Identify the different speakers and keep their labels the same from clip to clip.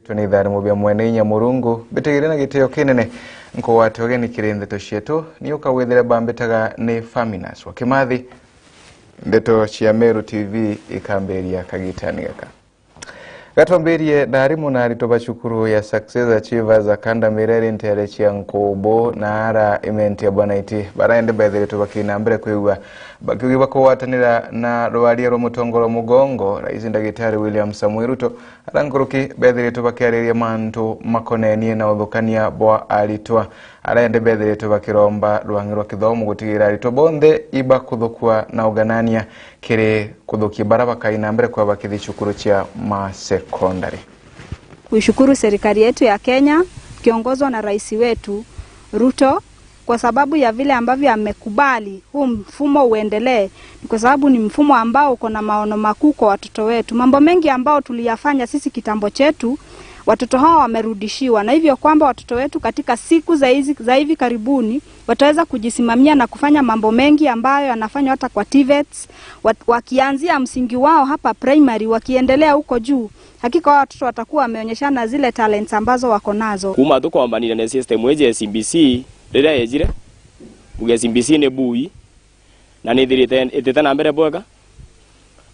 Speaker 1: Tuni dhari mubia MUTHENYA murungu bitigire na giteo kinene nko watoge ni kirinde toshieto ni ukawethire bambetaga ni Faminas wakimathi ndeto cia Meru Tv ikamberia kagitani gaka gatomberie darimu na aritoba shukuru ya Success Achievers akanda mireri ntere chia nkobo na ara imenti ya bwana iti baraende baadhiri toba kinambere kuiwa bakiwi bako watanira na rowalia romotongolo mugongo Rais Ndagitari William Samuel Ruto aranguruki baadhiri toba kiariria mantu makonenie na udhukania boa alitoa araende baadhiri toba kiromba ruangirwa kithomu gutigira aritobonde iba kuthukua na uganania kire kuthukia baraba kainambere kwa bakithi shukuru chia sekondari.
Speaker 2: Kuishukuru serikali yetu ya Kenya kiongozwa na rais wetu Ruto kwa sababu ya vile ambavyo amekubali huu mfumo uendelee, kwa sababu ni mfumo ambao uko na maono makuu kwa watoto wetu. Mambo mengi ambao tuliyafanya sisi kitambo chetu watoto hao wamerudishiwa, na hivyo kwamba watoto wetu katika siku za hivi karibuni wataweza kujisimamia na kufanya mambo mengi ambayo yanafanywa hata kwa TVETs, wakianzia msingi wao hapa primary wakiendelea huko juu. Hakika watoto watakuwa wameonyeshana zile talents ambazo wako nazo.
Speaker 3: Kuma tukwambanira na system yeje CBC rira yejire uge CBC ne bui na nithirite eteta mbere bwega.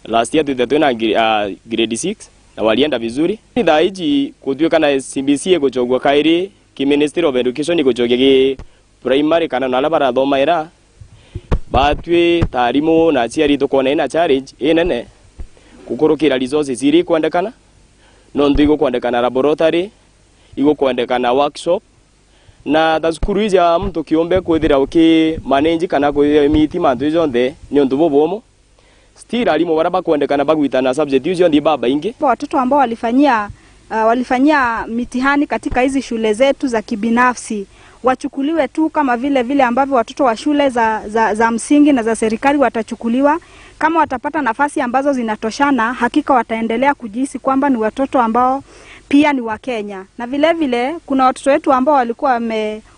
Speaker 3: Last year tuthetuna grade 6 na walienda vizuri. Thaiji kutuika na CBC guchogwa kairi ki Ministry of Education guchogia ki primary kana na labara thomaira batwe tarimu na ciari tukone na challenge inene kukurukira resources iri kwandekana no ndigo kwandekana laboratory igo kwandekana workshop na thukuru ija mtu kiombe kwithira uki manage kana kwithira miti mantu jonde ni undu bobomo still alimu baraba kwandekana bagwitana subject hizo ndi baba ingi.
Speaker 2: Watoto ambao walifanyia mitihani katika hizi shule zetu za kibinafsi wachukuliwe tu kama vile ambavyo watoto wa shule za msingi na za serikali watachukuliwa. Kama watapata nafasi ambazo zinatoshana, hakika wataendelea kujihisi kwamba ni watoto ambao pia ni wa Kenya. Na vile kuna watoto wetu ambao walikuwa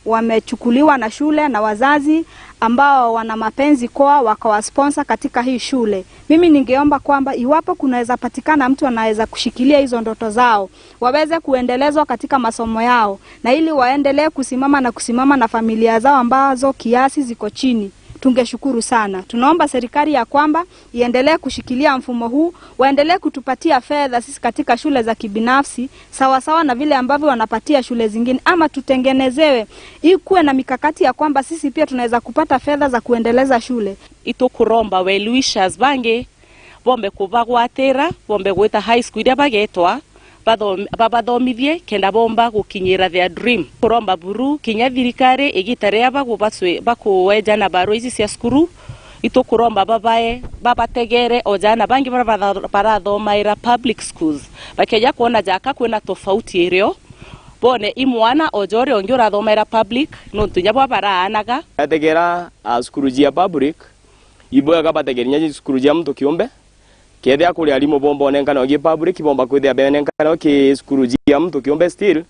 Speaker 2: wamechukuliwa na shule na wazazi ambao wana mapenzi kwa wakawasponsor katika hii shule. Mimi ningeomba kwamba iwapo kunaweza patikana mtu anaweza kushikilia hizo ndoto zao, waweze kuendelezwa katika masomo yao na ili waendelee kusimama na familia zao ambazo kiasi ziko chini. Tungeshukuru sana. Tunaomba serikali ya kwamba iendelee kushikilia mfumo huu, waendelee kutupatia fedha sisi katika shule za kibinafsi sawa na vile ambavyo wanapatia shule zingine, ama tutengenezewe ikuwe na mikakati ya kwamba sisi pia tunaweza kupata fedha za kuendeleza shule.
Speaker 4: Itukuromba well-wishers bange bombe kubagwatira bombe gwita high school ya bagetwa babathomithie kenda bomba gukinyira their dream. Kuromba buru kinya thirikari igitarea bakuweja na baro ici cia skuru itukuromba babategere ojana bangi barathomaira public schools bakeja kuona jaka kwina tofauti irio bone imwana ojore ongi urathomaira public no tunya baraanaga
Speaker 3: ategera skuru jia public iboga bategerinya skuru jia mtu kiombe kethia kuri alimu bomba onenka no gi public bomba kwithia benenka no ki skuru jia mtu kiombe still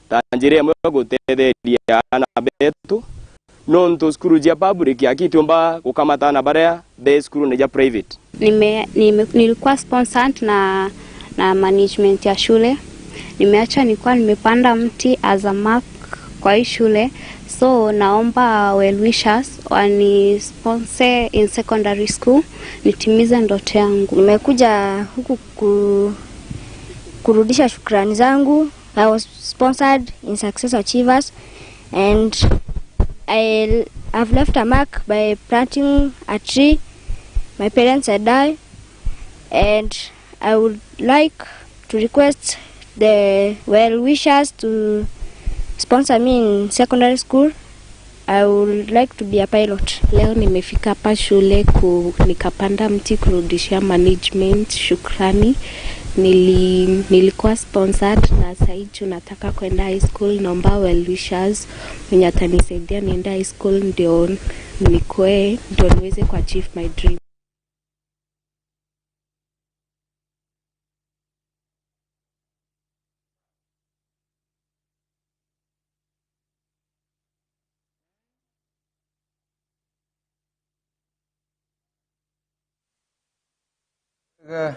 Speaker 3: tanjire mwe gutetheria na betu no nto skuru jia public akitomba kukamata na barea be skuru ni ja private.
Speaker 5: Nilikuwa sponsored na management ya shule. Nilikuwa nimepanda mti as a mark kwa hii shule, so naomba well wishers wani sponsor in secondary school nitimize ndoto yangu. Nimekuja huku kurudisha shukrani zangu. I was sponsored in Success Achievers and I've left a mark by planting a tree. My parents had died, and I would like to request the well wishers to sponsor me in secondary school. I would like to be a pilot.
Speaker 4: Leo nimefika hapa shule nikapanda mti kurudishia management shukrani. Nilikuwa sponsored na sasa nataka kwenda high school. Naomba well wishers mwenye atanisaidia niende high school ndio niweze kuachieve my dream.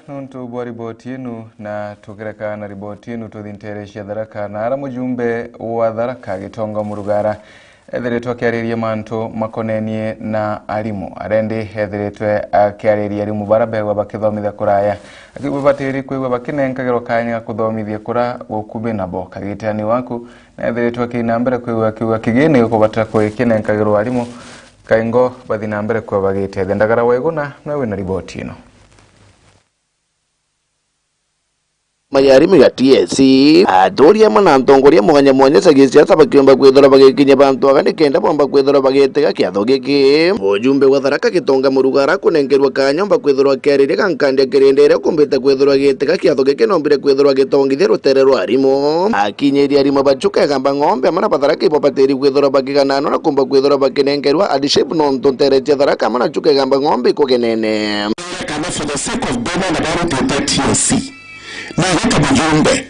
Speaker 1: Nuntu bwa riboti inu na tukireka na riboti inu tuthinterecia Tharaka na ara mujumbe wa Tharaka Gitonga Murugara ethiritwe akiariria mantu makonenie na arimu arendi ethiritwe akiariria arimu barabegwa bakithomithia kuraya akigwa batiri kwigwa bakinengagirwo kanya kuthomithia kura gukubi nabo kagitani waku na ethiritwe kina mbere kwigwa kiuga kigini ukubata kwikinengagirwo arimu kaingo bathina mbere kwa bagite ndagara weguna na wina riboti ino.
Speaker 6: Mayarimu ya TSC adoria mana ntongoria mwanya mwanya sagisiasa bakiomba kwithora bagikinya bantu agani kenda bomba kwithora bagitega kiatho giki mujumbe wa Tharaka Gitonga Murugara kunengerwa kanyomba kwithora kerire kankandi kirendere kumbita kwithora gitega kiatho giki nombire kwithora gitongithia rutere rwa arimu akinyeria arimu bachuka gamba ng'ombe amana Tharaka ibopateri kwithora bakiganano na kumba kwithora bakinengerwa adishep non tontere tia Tharaka amana chuka gamba ng'ombe kogenene
Speaker 7: for the sake of government about the TSC. Na hata mjumbe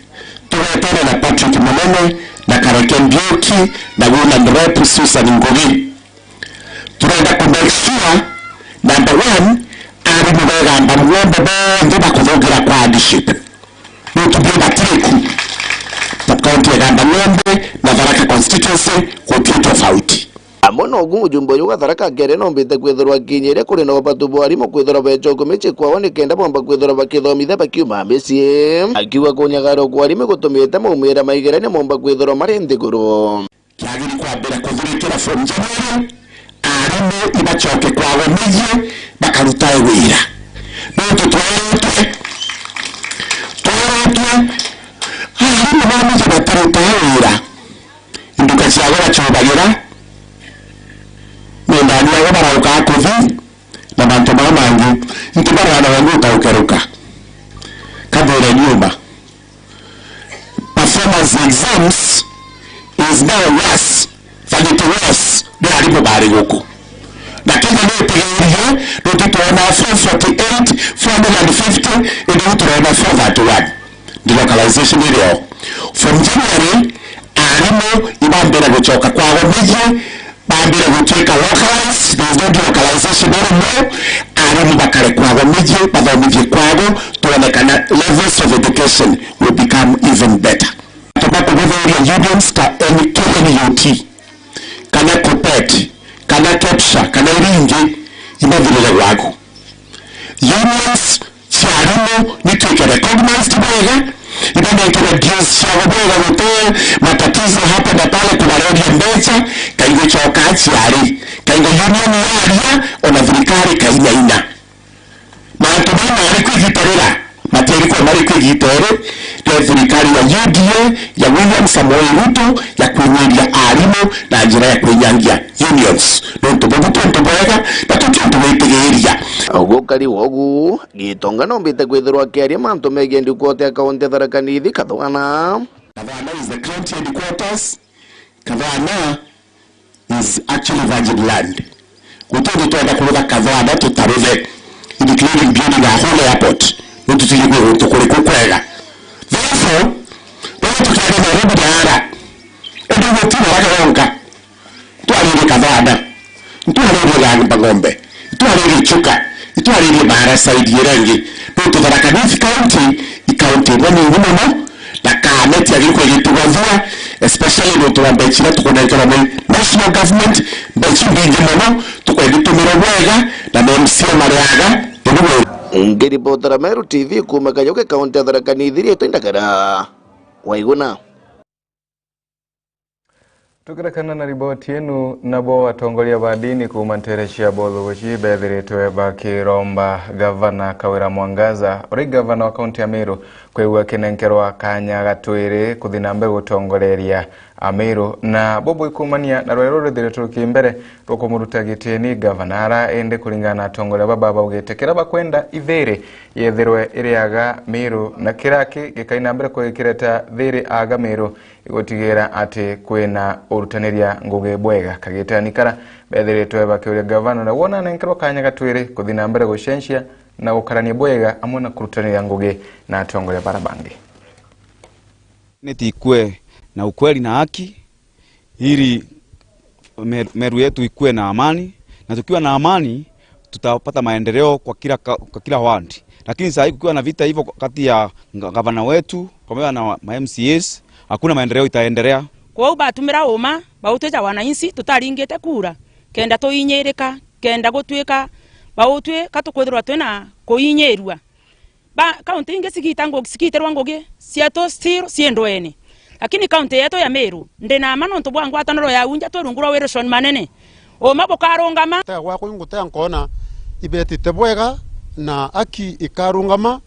Speaker 7: tuwetana na Patrick Mulene na Karake Mbioki na William Rep Susan Ngori tunaenda ku make sure number 1 ari mubegamba ngombe bonde bakuthogira kwa adiship nutubira triku takanti gamba ngombe na Tharaka constituency kwa tofauti
Speaker 6: amono mujumbe uyu wa Tharaka gere nombite kwithorwa kinyire kuri no batubu arimu kwithorwa bechoko meche kwao ni kenda bomba kwithorwa bakithomithia bakiuma mesie akiwa kunyagaro kwa arimu gutumite maumira maigerane momba kwithorwa mari nthiguru
Speaker 7: kiagiri kwambira kuthurikira from January arimu ibachoke kwao meje bakaruta wira no tutwete arimu bameje bataruta wira induka ciago bachobagira ndani ya barauka kuvi na bantu mangi ntibara na wangu taukeruka kabore nyumba performance exams is now worse than it was bari bari huko lakini leo pengine ndio tunaona 448 450 ndio tunaona 431 the localization area from January alimo ibambera kuchoka kwa wabiji bandira gutwika localized there is no localization anymore arimu bakare kwago miji bathomithie kwago tuonekana levels of education will become even better tobako whether unions ka NUT kana Kupet kana Kepsha kana Iringi imathirire wago unions ciarimu nituike recognized bwega ibandekera deals chabwega gute matatizo hapa na pale kubarodia mbecha kaingo choka ciari kaingo union yaria ona thirikari kainaina mantu bana ari kwigitarira materi kwa mari kwigitere ya thirikari ya UDA ya William Samoei Ruto ya kwenyeria arimu na njira ya kwenyangia unions nonto bwega na tukiwetegeria
Speaker 6: ogokari wogu Gitonga nombite kwithorwa kiaria mantu megendi kwote akaunti Tharaka nithi kathwana
Speaker 7: is the county headquarters. Kathwana is actually virgin land. Kutoka tuenda kuloga Kathwana tutaruve including building a whole airport. Ndio tuligo tukole kukwega. Therefore, wale tukienda Nairobi dara. Ndio mtima wake wonka. Tualile Kathwana. Tualile gani ngombe. Tualile chuka. Tualile bara side yerangi. Ndio Tharaka Nithi county county nani ngumo na kaneti agiko yitugavua especially no tuambechira tukonekana na national government bechi bingimono tukwegitumira bwega na MC Mariaga
Speaker 6: ngiri botara Meru TV kuma kayoke kaunti ya Tharaka Nithi twendagara waiguna
Speaker 1: tukirekana na riboti yenu nabo watongoria badini kumantereshia botho gochi bethiritwe bakiromba gavana Kawira Mwangaza uri gavana wa kaunti ya Meru kwegwa kinenkerwa kanya gatwire kuthinambe gutongoreria Meru na bobo ikumania na rwero ruthiritwe kimbere rukumuruta gitini gavanara ende kuringana atongoria baba ugetekera bakwenda ithere yethirwe iriaga Meru na kiraki gikaina mbere kwikireta thiri aga Meru igotigera ati kwena urutaniria nguge bwega kagitani kara bethiritwe bakiuria gavana na wona nenkerwa kanya gatwire kuthina mbere gushenshia na ukarania bwega amwe na kurutaniria nguge na atongoria barabangi
Speaker 8: ikue na ukweli na haki ili Meru yetu ikue na amani, na tukiwa na amani tutapata maendeleo kwa kila wadi. Lakini sasa kukiwa na vita hivyo kati ya gavana wetu pamoja na MCAs, hakuna maendeleo itaendelea.
Speaker 9: Kwa hiyo batumira uma bauteja wananchi tutaringete kura kenda toinyereka kenda gutwika bautwe katukwithirwa twina kuinyerua ba kaunti inge sikiterwa ngoge siato still siendweni, lakini kaunti yetu ya Meru ndina manonto bwangu atanoro ya unja twerungura wereson manene o mabokarongama
Speaker 10: ta kwa kuyunguta nkona ibeti tebwega na aki ikarungama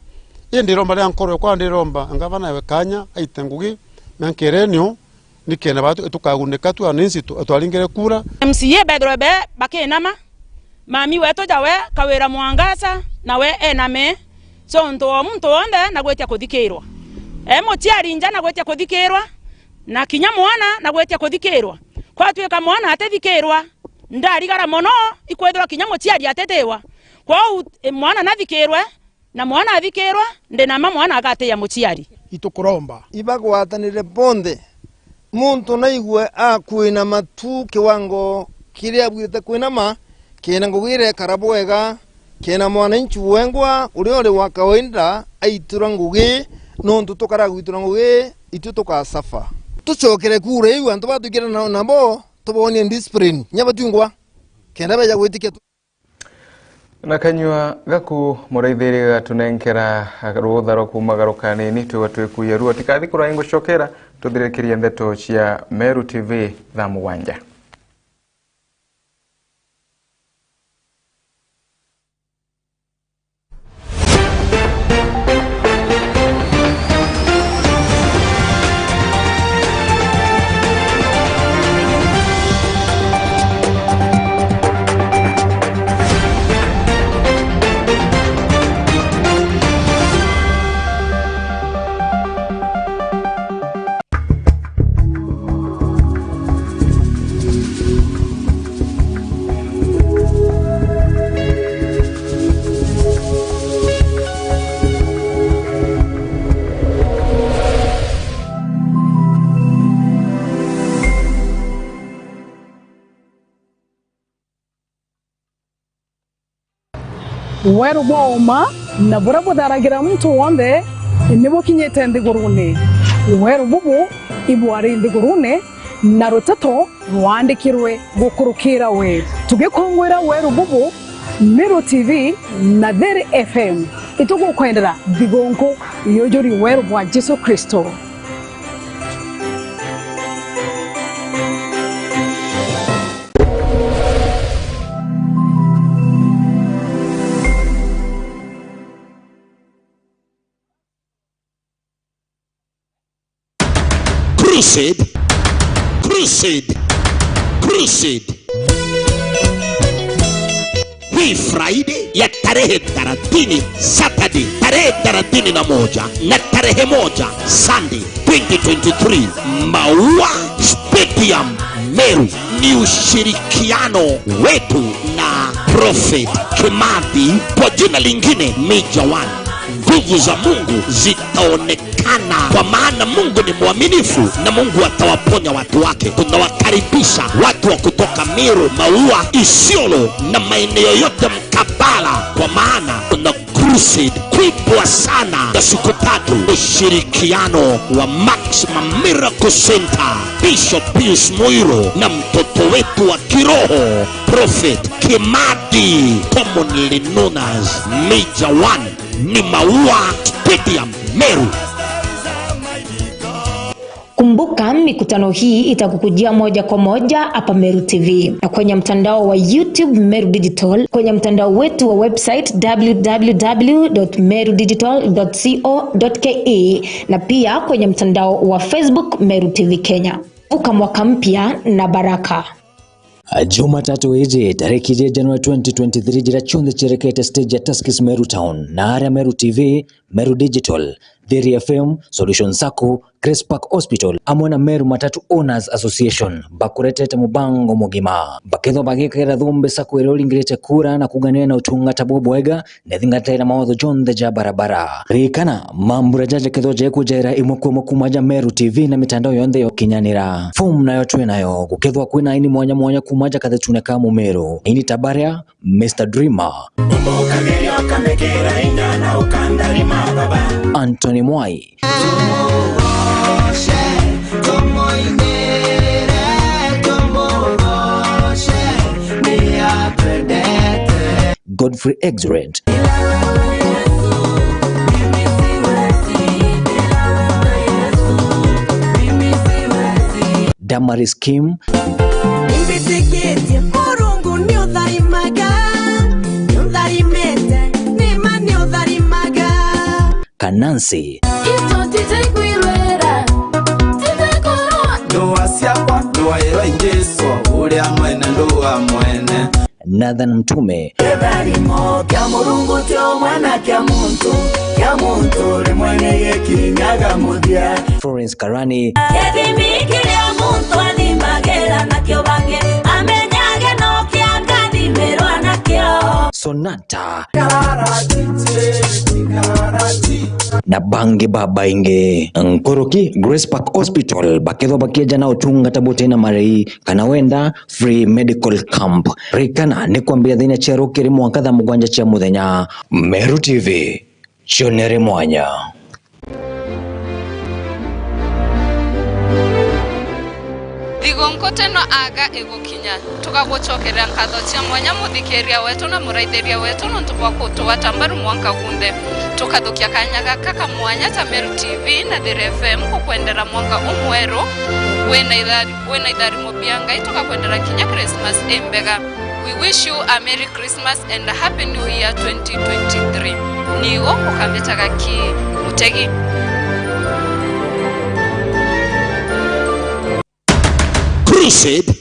Speaker 10: yendiromba ya nkoro kwa ndiromba ngavana wekanya aitengugi nankerenyo nikena batu tukaguneka tu aninsi twalingere kura
Speaker 9: MCA bedrobe bakenama mami weto jawe kawera mwangasa nawe ename so ndo muntu onde nagwetia kuthikirwa motiari nja nagwetia kuthikirwa na kinya mwana nagwetia kuthikirwa kwa tweka mwana atethikirwa ndarigara mono ikwethwa kinya motiari atetewa kwa mwana nathikirwe na mwana athikirwa ndina mwana agate ya motiari
Speaker 11: itukuromba ibagwatanire bonde muntu naigwe akwina matu kiwango kiria bwite kwinama kena ngugire karabwega kena mwananchi wengwa uri wa kawaida aitura ngugi nontu tukara gwitura ngugi itu tukasafa tucokere kure iwe antu batukira nabo tubone discipline nyabatungwa kenda beja gwitikia
Speaker 1: nakanywa gaku muraithiri gatunenkera rutharo kumagaruka nini twatwekuya ruo tikathi kuraingo shokera tuthirekiria ndeto cia Meru TV thaa 7.
Speaker 12: Weru boma na burabu daragira mtu wonde nibo kinyete ndigurune weru bubu ibwari ndigurune na rotato rwandikirwe gukurukira we tugekongwera weru bubu Meru TV na Dere FM itugukwendera digonko yojori weru bwa Yesu Kristo.
Speaker 7: Crusade. Hii Friday ya tarehe 30 Saturday tarehe 31 na tarehe 1 Sunday 2023 Maua Stadium Meru ni ushirikiano wetu na Prophet Kimathi kwa jina lingine Major One. Nguvu za Mungu zitaonekana kwa maana Mungu ni mwaminifu na Mungu atawaponya watu wake. Tunawakaribisha watu wa kutoka Meru, Maua, Isiolo na maeneo yote mkabala kwa maana tuna crusade kubwa sana ya siku 3. Ushirikiano wa Maximum Miracle Center, Bishop Pius Moiro na mtoto wetu wa kiroho Prophet Kimathi, commonly known as Major One, ni Maua Stadium Meru.
Speaker 13: Kumbuka mikutano hii itakukujia moja kwa moja hapa Meru TV na kwenye mtandao wa YouTube Meru Digital, kwenye mtandao wetu wa website www.merudigital.co.ke na pia kwenye mtandao wa Facebook Meru TV Kenya. Vuka mwaka mpya na baraka.
Speaker 14: Jumatatu ije tariki je Januari 2023 jira chunde cherekete stage ya Taskis Meru Town na area Meru TV, Meru Digital, Dere FM, Solution Sako Grace Park Hospital amwe na Meru Matatu Owners Association bakuretete mubango mugima baketho bagikira thumbe sakwero lingirite kura na kuganira na utungata bobwega nethingatira mawatho jonthe ja barabara rikana mambura jaje ketho je kujera imwe kumaja Meru TV na mitandao yonthe yokinyanira form nayo twenayo gukethwa kwina ini mwanya kumaja kathetune ka Mumeru ini tabaria Mr Dreamer Anthony Mwai Godfrey Exrent Damaris Kim Kanansi Nathan Mtume Florence Karani Sonata na bangi baba inge nkoroki Grace Park Hospital baketho bakieja na utungata bote na marei kana wenda free medical camp rikana ni kwambia thina chero kiri mwankatha mugwanja cha muthenya Meru TV chonere mwanya
Speaker 15: Thigonkoteno aga egukinya tukagochokerera nkatho cia mwanya muthikeria wetu na muraithĩria wetu nontu bwa kutuwatambaru mwanka gunde tukathukia kanyaga kaka mwanya ta Meru TV na Dire FM kukwendera mwaka umweru wena idhari mobianga tukakwendera kinya Christmas embega. We wish you a Merry Christmas and a Happy New Year 2023. Nigo mukambetaga ki mutegi
Speaker 7: Crusade.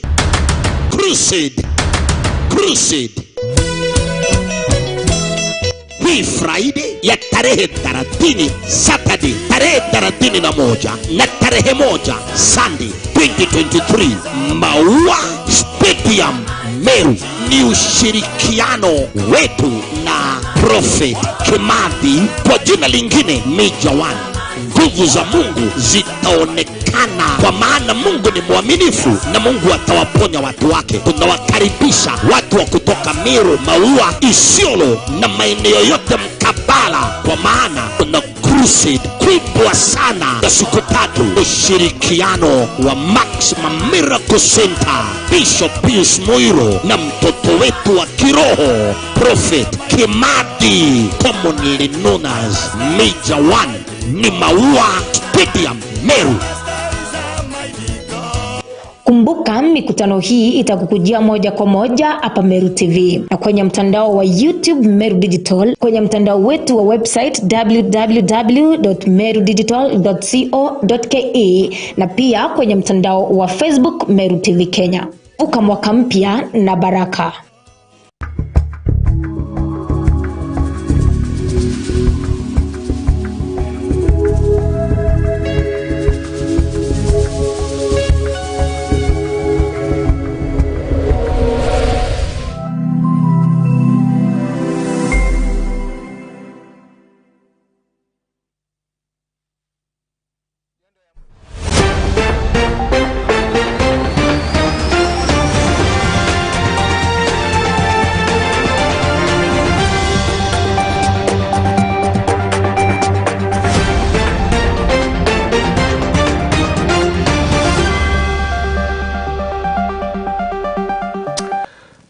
Speaker 7: Hii Friday ya tarehe 30 Saturday tarehe 31 na tarehe 1 Sunday 2023 Maua Stadium Meru ni ushirikiano wetu na Prophet Kimathi kwa jina lingine Major One. Nguvu za Mungu zitaonekana kwa maana Mungu ni mwaminifu na Mungu atawaponya watu wake. Tunawakaribisha watu wa kutoka Meru, Maua, Isiolo na maeneo yote mkabala kwa maana kuna crusade kubwa sana ya siku 3 ushirikiano wa Maximum Miracle Center Bishop Pius Moiro na mtoto wetu wa kiroho Prophet Kimathi commonly known as Major One ni Maua Stadium Meru.
Speaker 13: Kumbuka mikutano hii itakukujia moja kwa moja hapa Meru TV na kwenye mtandao wa YouTube Meru Digital, kwenye mtandao wetu wa website www.merudigital.co.ke na pia kwenye mtandao wa Facebook Meru TV Kenya. Vuka mwaka mpya na baraka.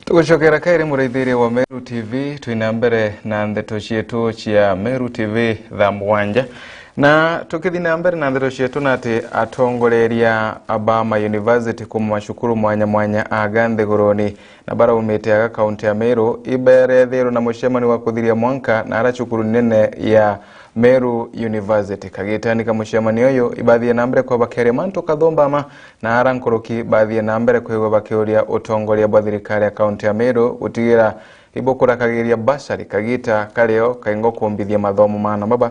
Speaker 1: Tugucokera kairi muraithiri wa Meru TV twina mbere na ndeto cietu cia Meru TV thaa mugwanja na tukithina mbere na ndeto cietu nati atongoreria abama university kuma mashukuru mwanya aganthe goroni na bara umete aga kaunti ya Meru ibere thero na mushemani wa kuthiria mwanka na ara cukuru nene ya Meru University kagitani ka mushemani oyo ibadhie nambere kwa bakere manto kathomba na ara nkoroki badhie nambere kwa bakeoria utongoria bwa thirikari ya kaunti ya Meru gutigira ibokura kagiria basari kagita kareo kaingo kuombithia mathomo mana baba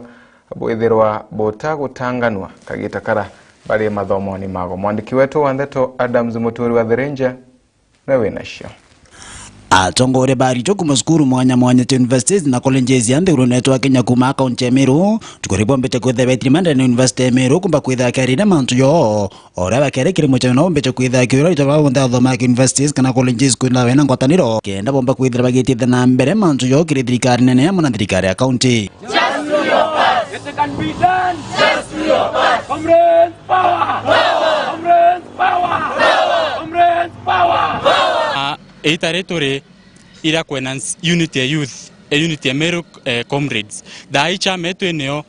Speaker 1: bwithirwa botagutanganwa kagitakara bari mathomoni mago. Mwandiki wetu wa Ndeto Adams Muturi wa The Ranger na winasho
Speaker 16: atongore bari to kuma skuru mwanya universities na colleges ya nduru neto Kenya kuma account ya Meru tukoribo mbete kwetha betrimanda na university ya Meru kumba kwetha karina mantu yo ora bakere kirimo cha no mbete kwetha kiro ito ba wanda thoma universities kana colleges kwenda wena ngwataniro kenda bomba kwetha bagititha na mbere mantu yo kiri thirikari nene ya mwana thirikari ya county.
Speaker 17: Just do your part. It can be done. Just do your part. Comrades power. Power. Comrades power. Power. Comrades power.
Speaker 18: Territory ira kwenans unity ya youth, unity ya Meru comrades. Dai chama yetu eneo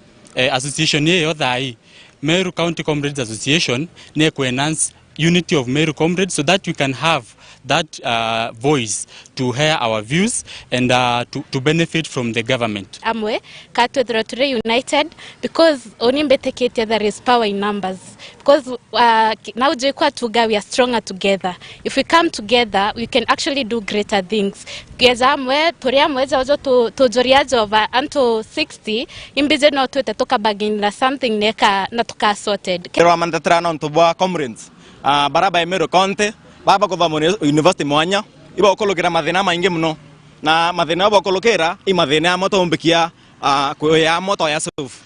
Speaker 18: association yeyo dai Meru County Comrades Association ne kwenans unity of Meru comrades so that we can have that voice to hear our views and to benefit from the government.
Speaker 19: Amwe katwethira united because onimbetekete there is power in numbers. Because now Jekwa we are stronger together. If we come together, we can actually do greater things. Gezamwe toriamweza ojo to joriajo over until 60 imbize no twete toka bagin la something neka natuka sorted.
Speaker 20: Kero amandatra no ntobwa comrades. Baraba ya Meru County baba kwa university mwanya iba okolokera mathina maingi muno na mathina abo okolokera I mathina moto mbikia ya moto ya sofu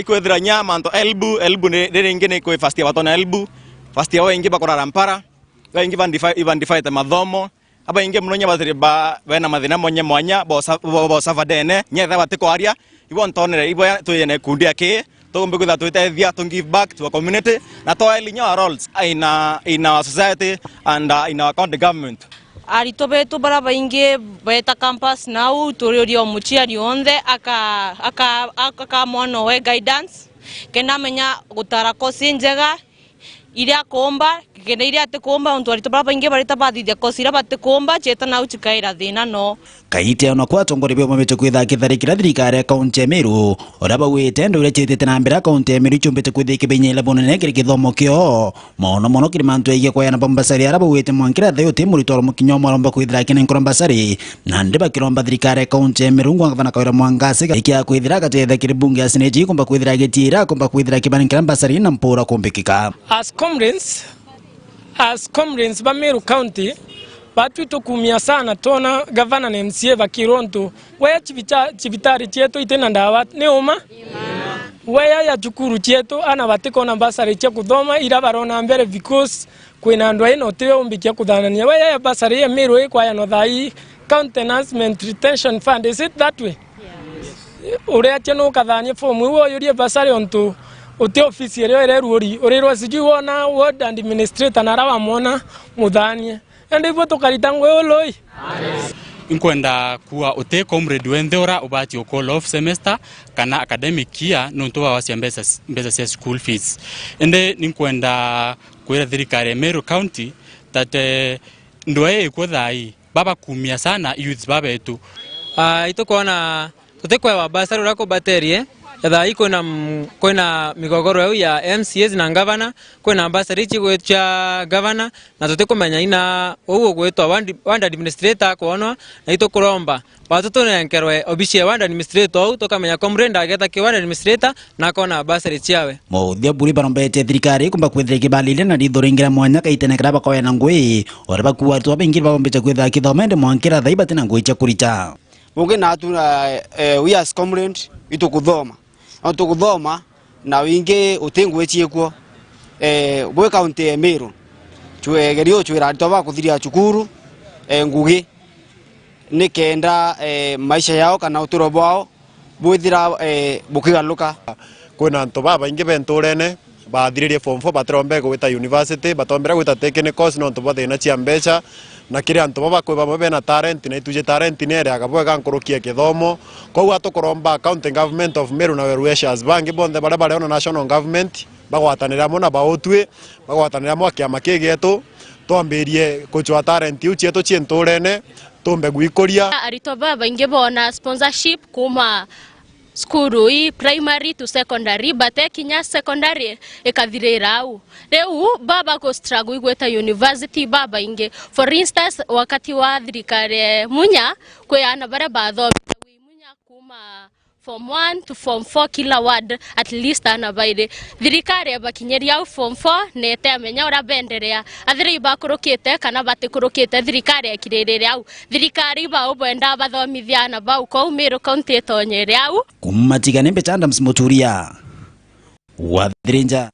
Speaker 20: ikwethira nyama ndo elbu ne ngene ko first ya batona elbu first ya wengi bakora rampara wengi vandify te mathomo aba inge muno nyabathire ba bena mathina monye mwanya bo savadene nyetha batiko aria ibo ntonere ibo tuyene kundi ake to mbe kwetha twetethia to give back to a community na to elinya our roles in our society and in our county government.
Speaker 21: Arito betu baraba inge beta campus now turio muchiari onde aka mono we guidance kena menya gutara kosi njega iria komba kena iria te komba onto arito baraba inge barita bathithia kosi ira bate komba cheta na uchikaira thina no
Speaker 16: kaite ona kwa tongorebe bomete kwetha kitharikira thirikari ya kaunti ya Meru oraba witendo ure chitete na mbere kaunti ya Meru chumbete kwetha kibenyela bonene kiri kithomo kio mono kiri mantu ege kwa yana bombasari araba wite mwankira thayo te murito mukinyo maromba kwithira kene nkombasari na ndiba kiromba thirikari ya kaunti ya Meru ngwana kawira mwangase ikia kwithira katetha kiri bunge asineji kumba kwithira getira kumba kwithira kibanikira mbasari na mpora kumbikika.
Speaker 22: As comrades ba Meru County batu tukumia sana tona gavana na MCA bakironto weya chivitari chetu itena ndawa neoma weya ya chukuru chetu ana batiko na basari che kuthoma ira barona mbere because kwina ndwa ino tewe umbikia kuthanania weya ya basari ya Meru kwa ya no thai county enhancement retention fund. Is it that way? Urea cheno kathania form wo yurie basari onto ote ofisi ere ruori orero siju wona ward administrator na rawa mona muthanie ende ibo tukaritangwe oloi
Speaker 18: inkwenda kuwa ote comrade wendora ubati o call off semester kana academic year nonto wasia mbesa cia school fees ende ninkwenda kwira thirikari Meru County that ndoe kwethai baba kumia sana youth baba etu
Speaker 23: itokona tutekwa wa basari urako baterie yatha ikoina migogoro ya MCAs na governor kwina ambassador cha governor na tutekomenya ina uwo gwetwa ward administrator kuonwa na itokuromba batoto nenkerwe obishie ward administrator tokamenya comrade ageta ki ward administrator na kona ambassador chiawe
Speaker 16: mothia buri barombete thirikari kumba kwithira kibalile na dithuringira mwanya kaitenekera bakoya na ngui oraba kuwa tu abengiri barombete kwithira kithomende mwankira thaiba tena ngui cha kurita
Speaker 24: muge na tu we as comrade itukuthoma tukuthoma na wingi utingwe chiekwo bwe county ya Meru chwegerio chwira toba kuthiria chukuru ngugi nikenda maisha yao kana uturo bwao bwithira bukigaluka
Speaker 10: kwina nto baba ingi benturene bathiririe form 4 batrombe gwita university batombera gwita technical course no nto bathina chia mbecha na kiri antu baba kwe bamwe na talent na ituje talent ne ria kabwega nkurukia kithomo kwa atukoromba county government of Meru na Werueshas bangi bonde bare ona national government bagwatanira mona baotwe bagwatanira mwa kiama kigetu twambirie kuchwa talent yu chetu chinturene tumbe gwikoria
Speaker 25: arito baba inge bona sponsorship kuma skuru hii primary to secondary bate kinya secondary ekathirira au reu baba ko struggle igweta university baba inge for instance wakati wa thirikari munya kwe ana bara batho munya kuma form 1 to form 4 kila ward at least anabaide thirikari abakinyeria form 4 nete amenya ora benderea athiri bakurukite kana batikurukite thirikari ekirerere au thirikari ba ubenda bathomithia na ba uko Meru County tonyere au
Speaker 16: kumatigane mbechanda msimuturia wathirinja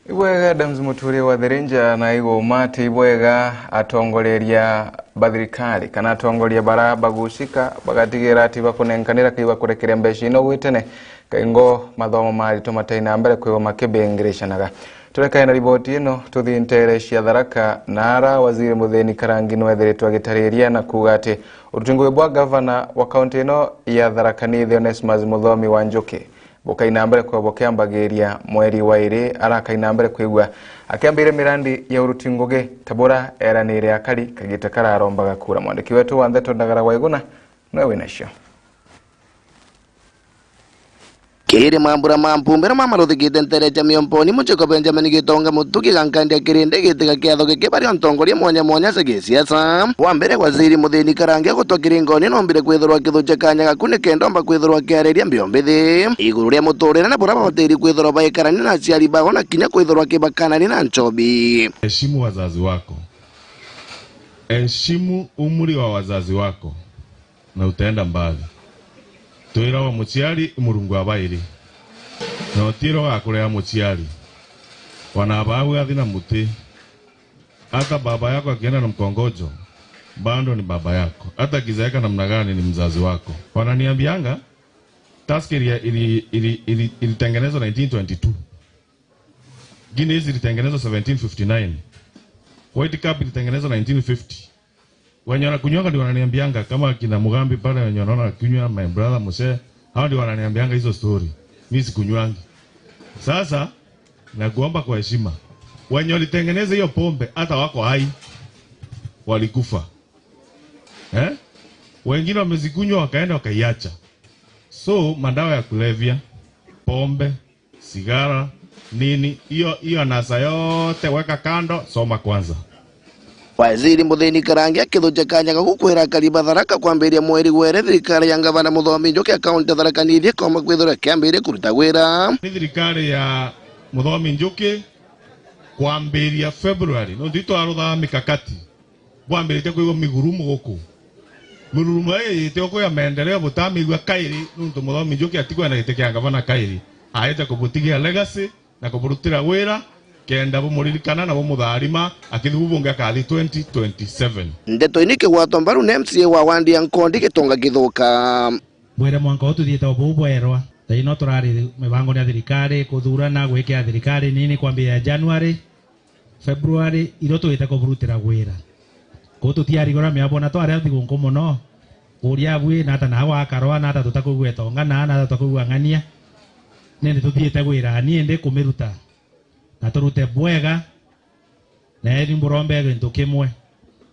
Speaker 1: Ibwega Adams Muturia wathirinja na igo mate ibwega atongoreria bathirikari kana atongoria bara bagushika bagatigira ati bakunenkanira kiba kurekeria mbeshi no witene kaingo mathomo mari tomataina mbere kwiwa makebengereshanaga tureka na riboti ino tuthintere cia Tharaka nara waziri Mutheni Karangi no ethiritwa gitariria na kugate urutingo bwa governor wa county ino ya Tharaka ni Onesmus Muthomi wa Njoke bokaina mbere kwa bokiambagiria mweri wa iri arakaina mbere kwigwa akiambire mirandi ya urutingoge tabora eranire akari kagita kararombaga kura mwandiki wetu wa Ndeto Ndagara Waiguna nowe nasho
Speaker 2: Kiri mambura mampumbera mamaruthi gitentere cha miomponi muchoko Benjamin Gitonga mutuki gankandi kirinde gitega kiatho gikibari ontongoria mwanya mwanya sege siasa wambere waziri Mutheni Karangi gutwakiringoni nombire kwithurwa kithuche kanya gakune kendomba kwithurwa kiareria mbiombithe iguru ria muturire na bora batiri kwithurwa baikarani na ciari bago na kinya kwithurwa kibakanani na nchobi.
Speaker 3: Heshimu wazazi wako, heshimu umri wa wazazi wako na utaenda mbali. Tuira wa muciari murungu abairi na otiro wa kurea muciari wanabawe athina muti hata baba yako akienda na mkongojo bando ni baba yako, hata kizaeka namna gani ni mzazi wako. Wananiambianga Taskeria ilitengenezwa 1922, Guinness ilitengenezwa 1759, White Cup ilitengenezwa 1950. Wenye wanakunywanga ndio wananiambianga kama kina Mugambi pale wenye wanaona kunywa my brother Mose, hao ndio wananiambianga hizo story. Mimi sikunywangi. Sasa nakuomba kwa heshima, wenye walitengeneza hiyo pombe hata wako hai walikufa. Wengine wamezikunywa wakaenda wakaiacha. So madawa ya kulevya, pombe, sigara, nini, hiyo anasa yote weka kando, soma kwanza.
Speaker 2: Waziri Mutheni Karangi akithuche kanya gukwira kariba Tharaka kwambiria mweri were thirikari ya gavana Muthomi Njoke akaunti Tharaka nithi koma kwithura kiambiria kuruta wira.
Speaker 3: Thirikari ya Muthomi Njoke kwambiria February no ndito arutha mikakati kwambiria kwigwa migurumu guku mururumu ite oko ya maendeleo butamigwa kairi nuntu Muthomi Njoke atigwa na gite kia gavana kairi aite kubutigia legacy na kuburutira wira kenda bumuririkana na bumutharima akithubunga kathi 2027.
Speaker 2: Ndeto inike gwato mbaru na MCA wa Wandi ya Nkondi Gitonga Githuka
Speaker 4: mwere mwanka ututhiete obubwerwa taino turari mibango ya thirikari kuthurana gwikira thirikari nini kwambia January February iro tuite kuburutira wira ko tutiarigora miabona tware thigungu muno uria bwi na ta na wa karwa na ta tutakugweta ngana na tutakugwangania nende tuthiete wira ni ende kumiruta na turute bwega na ebi mburombe bintu kimwe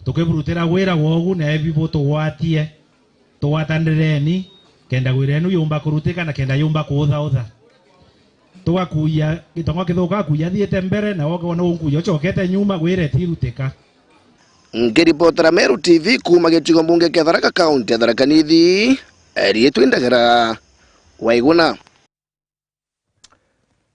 Speaker 4: tukiburutira wira wogu na ebi boto watie tuwatandireni kenda wira enu yumba kurutika na kenda yumba kuutha tugakuya Gitonga Githuka kuya thiete mbere na wogo no unkuya chokete nyuma wira tirutika.
Speaker 2: Ngiripotera Meru TV kuma gicigo mbunge kia Tharaka kaunti ya Tharaka Nithi Rietu Ndagara Waiguna.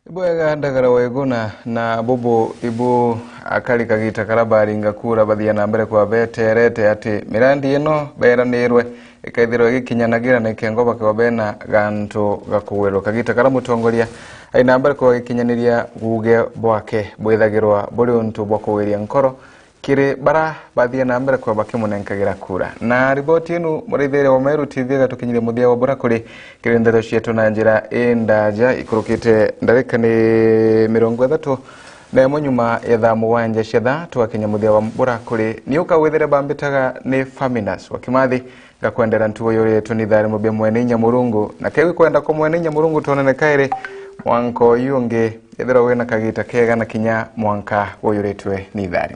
Speaker 1: Ibwega Ndagara Waiguna na bubu ibu akali kagita karabari ngakura bathia na mbere kwa beterete ati mirandi ino beranirwe ikaithirwo gikinyanagira na ikengoba kwa bena gantu gakuwero kagita karamutongoria aina mbere kwa gikinyaniria guge bwake bwithagirwa buri untu bwakuwiria nkoro kiri bara bathia na mbere kwa bakimunenkagira kura na riboti inu murithere wa Meru TV gatukinyire muthia wa bura kuri kiri ndeto cietu na njira indaja ikurukite ndarika ni 30 na nyuma ya thaa muwanja cia twakinya muthia wa bura kuri ni ukawithere bambitaga ni Faminas wakimathi gakwendera ntuo yoretu ni thari mubia mwene Nyamurungu na kewi kwenda ko mwene Nyamurungu tonane kaire mwanko yunge ethera wena kagita kega na kinya mwanka woyoretwe ni thari.